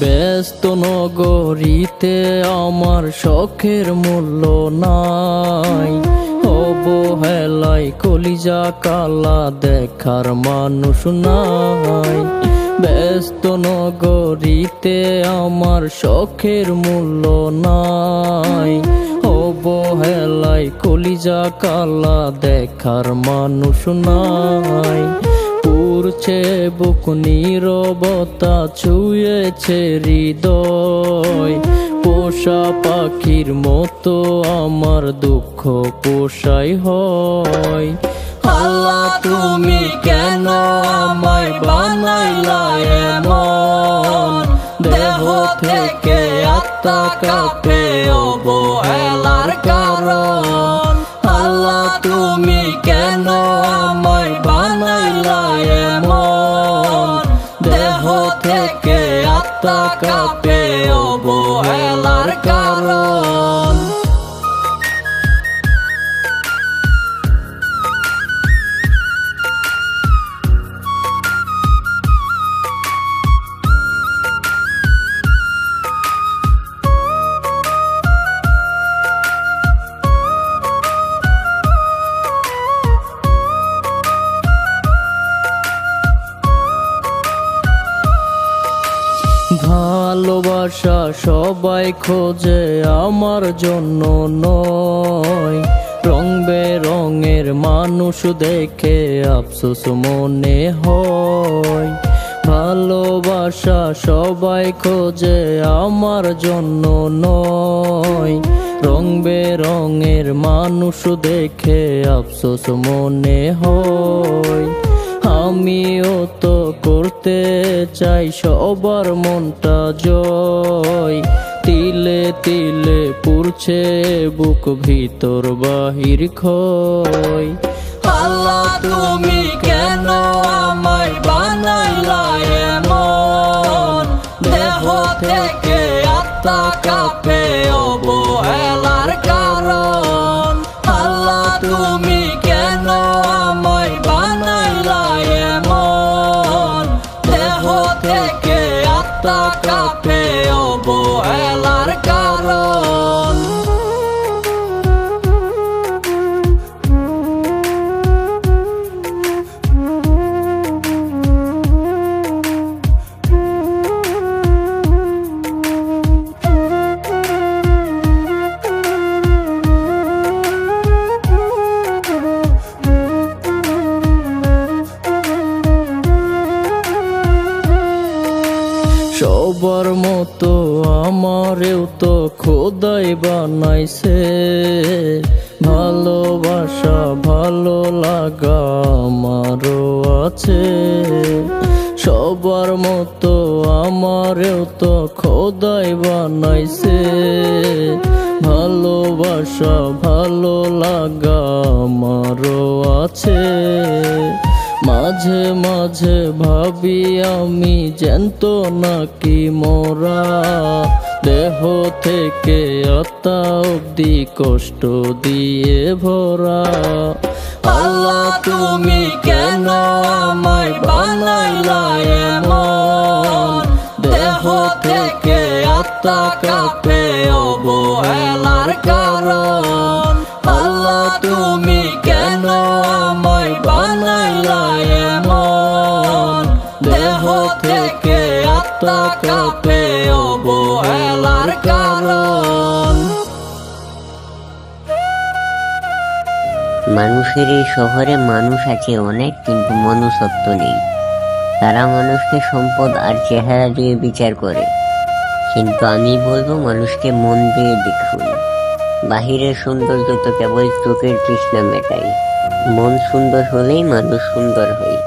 ব্যস্ত নগরীতে আমার শখের মূল্য নাই, অবহেলায় কলিজা কালা দেখার মানুষ নাই। ব্যস্ত নগরীতে আমার শখের মূল্য নাই, অবহেলায় কলিজা কালা দেখার মানুষ নাই। পুরছে বুক নীরবতা ছুঁয়েছে হৃদয়, পোষা পাখির মতো আমার দুঃখ পোষাই হয়। আল্লাহ তুমি কেন আমায় বানাইলা এমন, দেহ থেকে আত্মা কাঁপে অবহেলার কারণ। আল্লাহ তুমি কেন আমায় বানাইলা এমন, দেহ থেকে আত্মা কাঁপে অবহেলার কারণ। ভালোবাসা সবাই খোঁজে আমার জন্য নয়, রং বেরঙের মানুষ দেখে আফসোস মনে হয়। ভালোবাসা সবাই খোঁজে আমার জন্য নয়, রং বেরঙের মানুষ দেখে আফসোস মনে হয়। আমিও তো করতে চাই সবার মনটা জয়, তিলে তিলে পুড়ছে বুক ভিতর বাহির ক্ষয়। আল্লাহ তুমি কেন আমায় বানাইলা এমন, দেহ থেকে আত্মা কাঁপে অবহেলার কারণ। আল্লাহ তুমি কেন আমায় বানাইলা এমন, দেহ থেকে আত্মা কাঁপে অবহেলার কারণ। সবার মতো আমারেও তো খোদাই বানাইছে, ভালোবাসা ভালো লাগা আমারও আছে। সবার মতো আমারেও তো খোদাই বানাইছে, ভালোবাসা ভালো লাগা আমারও আছে। মাঝে মাঝে ভাবি আমি জ্যান্ত নাকি মোরা, দেহ থেকে আত্মা অব্দি কষ্ট দিয়ে ভরা। আল্লাহ তুমি কেন আমায় বানাইলা এমন, দেহ থেকে আত্মা কাঁপে অবহেলার কারণ। আল্লাহ তুমি কেন আমায় বানাইলা এমন, দেহ থেকে আত্মা কাঁপে অবহেলার কারণ। মানুষের এই শহরে মানুষ আছে অনেক, কিন্তু মনুষ্যত্ব নেই। তারা মানুষকে সম্পদ আর চেহারা দিয়ে বিচার করে, কিন্তু আমি বলবো মানুষকে মন দিয়ে দেখুন। বাহিরের সৌন্দর্য তো কেবল চোখের তৃষ্ণা মেটায়, মন সুন্দর হলেই মানুষ সুন্দর হয়।